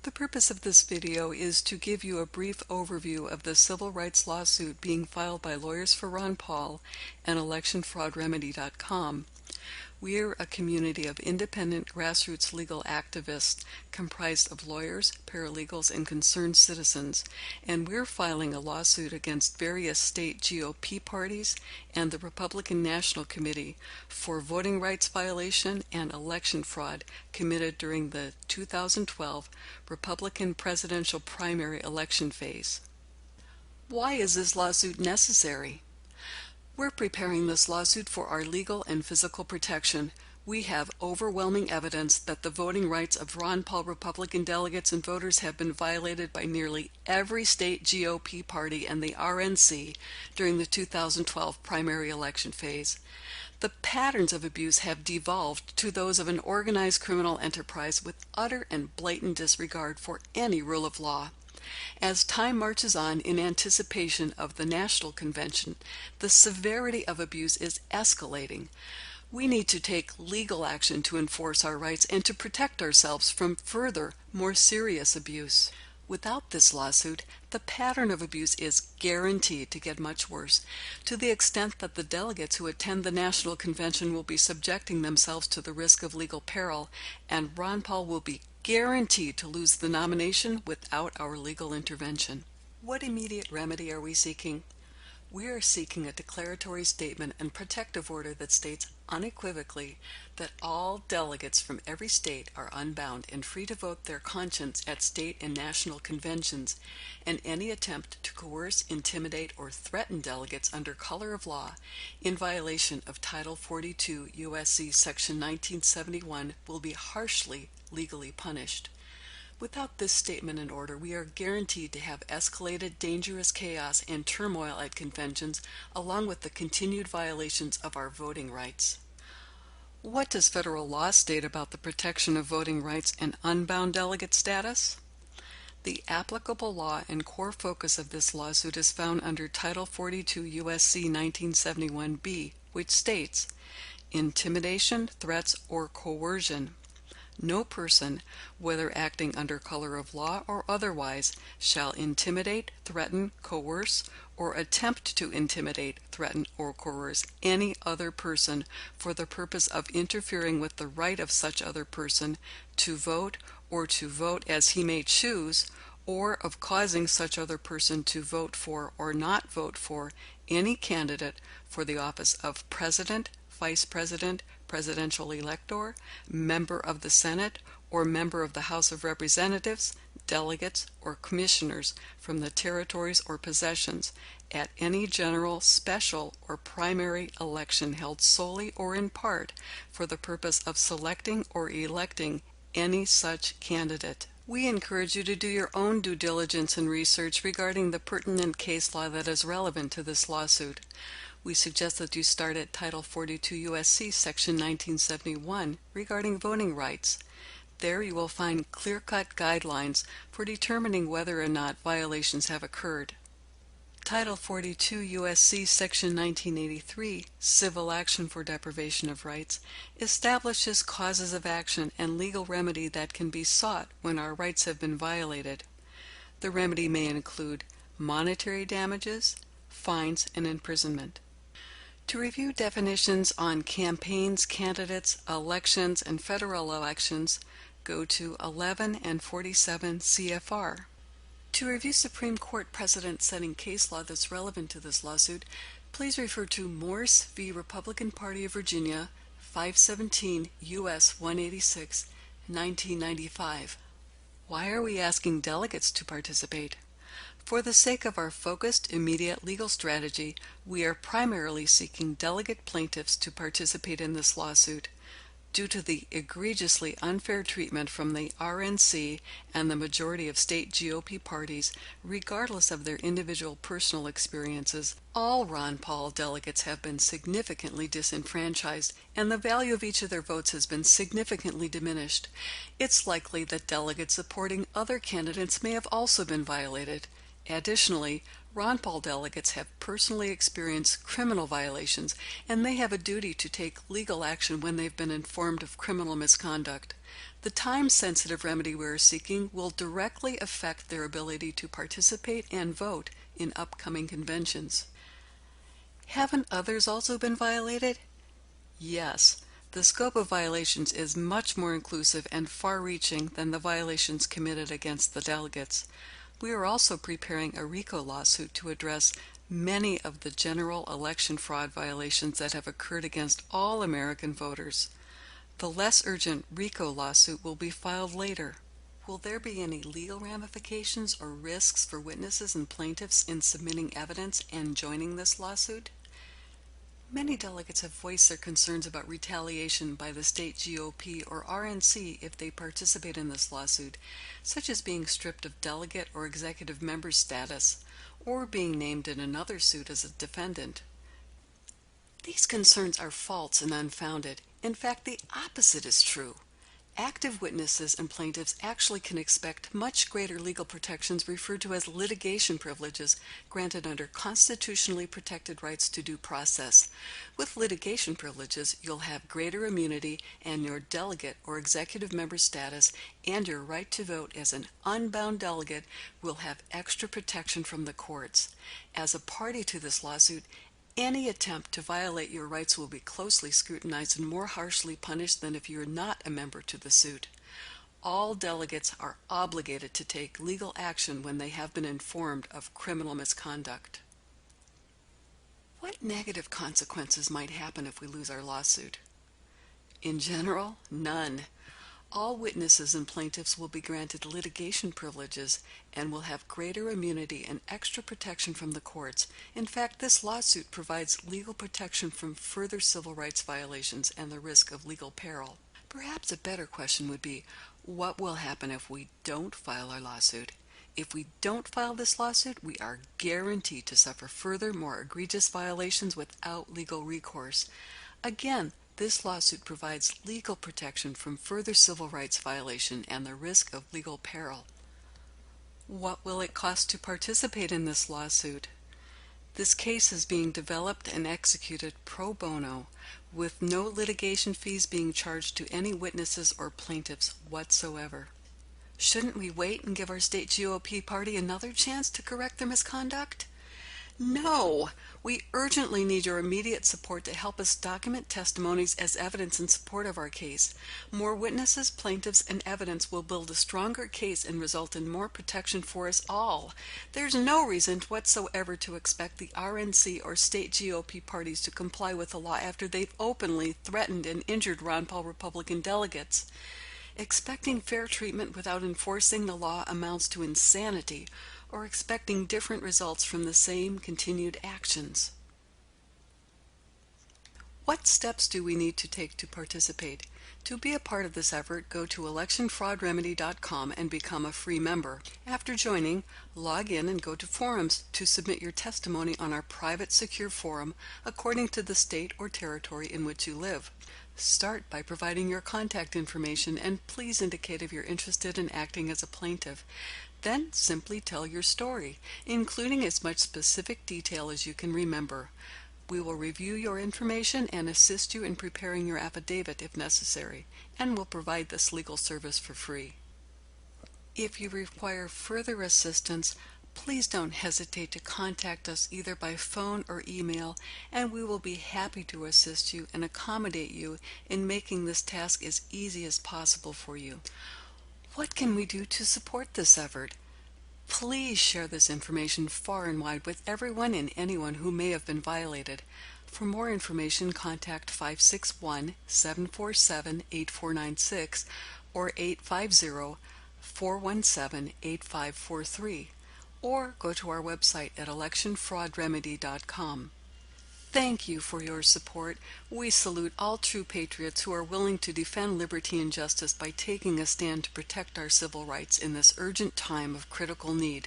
The purpose of this video is to give you a brief overview of the civil rights lawsuit being filed by Lawyers for Ron Paul and electionfraudremedy.com. We're a community of independent grassroots legal activists comprised of lawyers, paralegals, and concerned citizens, and we're filing a lawsuit against various state GOP parties and the Republican National Committee for voting rights violation and election fraud committed during the 2012 Republican presidential primary election phase. Why is this lawsuit necessary? We're preparing this lawsuit for our legal and physical protection. We have overwhelming evidence that the voting rights of Ron Paul Republican delegates and voters have been violated by nearly every state GOP party and the RNC during the 2012 primary election phase. The patterns of abuse have devolved to those of an organized criminal enterprise with utter and blatant disregard for any rule of law. As time marches on in anticipation of the National Convention, the severity of abuse is escalating. We need to take legal action to enforce our rights and to protect ourselves from further, more serious abuse. Without this lawsuit, the pattern of abuse is guaranteed to get much worse, to the extent that the delegates who attend the National Convention will be subjecting themselves to the risk of legal peril, and Ron Paul will be guaranteed to lose the nomination without our legal intervention. What immediate remedy are we seeking? We are seeking a declaratory statement and protective order that states unequivocally that all delegates from every state are unbound and free to vote their conscience at state and national conventions, and any attempt to coerce, intimidate, or threaten delegates under color of law in violation of Title 42 U.S.C. Section 1971 will be harshly legally punished. Without this statement and order, we are guaranteed to have escalated dangerous chaos and turmoil at conventions, along with the continued violations of our voting rights. What does federal law state about the protection of voting rights and unbound delegate status? The applicable law and core focus of this lawsuit is found under Title 42 U.S.C. 1971b, which states, "Intimidation, threats, or coercion. No person, whether acting under color of law or otherwise, shall intimidate, threaten, coerce, or attempt to intimidate, threaten, or coerce any other person for the purpose of interfering with the right of such other person to vote or to vote as he may choose, or of causing such other person to vote for or not vote for any candidate for the office of President, Vice President, Presidential Elector, Member of the Senate, or Member of the House of Representatives, delegates, or commissioners from the territories or possessions at any general, special, or primary election held solely or in part for the purpose of selecting or electing any such candidate." We encourage you to do your own due diligence and research regarding the pertinent case law that is relevant to this lawsuit. We suggest that you start at Title 42 U.S.C. Section 1971 regarding voting rights. There you will find clear-cut guidelines for determining whether or not violations have occurred. Title 42 U.S.C. Section 1983, Civil Action for Deprivation of Rights, establishes causes of action and legal remedy that can be sought when our rights have been violated. The remedy may include monetary damages, fines, and imprisonment. To review definitions on campaigns, candidates, elections, and federal elections, go to 11 and 47 CFR. To review Supreme Court precedent-setting case law that's relevant to this lawsuit, please refer to Morse v. Republican Party of Virginia, 517 U.S. 186, 1995. Why are we asking delegates to participate? For the sake of our focused, immediate legal strategy, we are primarily seeking delegate plaintiffs to participate in this lawsuit. Due to the egregiously unfair treatment from the RNC and the majority of state GOP parties, regardless of their individual personal experiences, all Ron Paul delegates have been significantly disenfranchised, and the value of each of their votes has been significantly diminished. It's likely that delegates supporting other candidates may have also been violated. Additionally, Ron Paul delegates have personally experienced criminal violations, and they have a duty to take legal action when they've been informed of criminal misconduct. The time-sensitive remedy we are seeking will directly affect their ability to participate and vote in upcoming conventions. Haven't others also been violated? Yes. The scope of violations is much more inclusive and far-reaching than the violations committed against the delegates. We are also preparing a RICO lawsuit to address many of the general election fraud violations that have occurred against all American voters. The less urgent RICO lawsuit will be filed later. Will there be any legal ramifications or risks for witnesses and plaintiffs in submitting evidence and joining this lawsuit? Many delegates have voiced their concerns about retaliation by the state GOP or RNC if they participate in this lawsuit, such as being stripped of delegate or executive member status, or being named in another suit as a defendant. These concerns are false and unfounded. In fact, the opposite is true. Active witnesses and plaintiffs actually can expect much greater legal protections referred to as litigation privileges granted under constitutionally protected rights to due process. With litigation privileges, you'll have greater immunity, and your delegate or executive member status and your right to vote as an unbound delegate will have extra protection from the courts. As a party to this lawsuit, any attempt to violate your rights will be closely scrutinized and more harshly punished than if you are not a member to the suit. All delegates are obligated to take legal action when they have been informed of criminal misconduct. What negative consequences might happen if we lose our lawsuit? In general, none. All witnesses and plaintiffs will be granted litigation privileges and will have greater immunity and extra protection from the courts. In fact, this lawsuit provides legal protection from further civil rights violations and the risk of legal peril. Perhaps a better question would be, what will happen if we don't file our lawsuit? If we don't file this lawsuit, we are guaranteed to suffer further, more egregious violations without legal recourse. Again, this lawsuit provides legal protection from further civil rights violation and the risk of legal peril. What will it cost to participate in this lawsuit? This case is being developed and executed pro bono, with no litigation fees being charged to any witnesses or plaintiffs whatsoever. Shouldn't we wait and give our state GOP party another chance to correct their misconduct? No! We urgently need your immediate support to help us document testimonies as evidence in support of our case. More witnesses, plaintiffs, and evidence will build a stronger case and result in more protection for us all. There's no reason whatsoever to expect the RNC or state GOP parties to comply with the law after they've openly threatened and injured Ron Paul Republican delegates. Expecting fair treatment without enforcing the law amounts to insanity, or expecting different results from the same continued actions. What steps do we need to take to participate? To be a part of this effort, go to electionfraudremedy.com and become a free member. After joining, log in and go to Forums to submit your testimony on our private secure forum according to the state or territory in which you live. Start by providing your contact information and please indicate if you're interested in acting as a plaintiff. Then simply tell your story, including as much specific detail as you can remember. We will review your information and assist you in preparing your affidavit if necessary, and will provide this legal service for free. If you require further assistance, please don't hesitate to contact us either by phone or email, and we will be happy to assist you and accommodate you in making this task as easy as possible for you. What can we do to support this effort? Please share this information far and wide with everyone and anyone who may have been violated. For more information, contact 561-747-8496 or 850-417-8543, or go to our website at electionfraudremedy.com. Thank you for your support. We salute all true patriots who are willing to defend liberty and justice by taking a stand to protect our civil rights in this urgent time of critical need.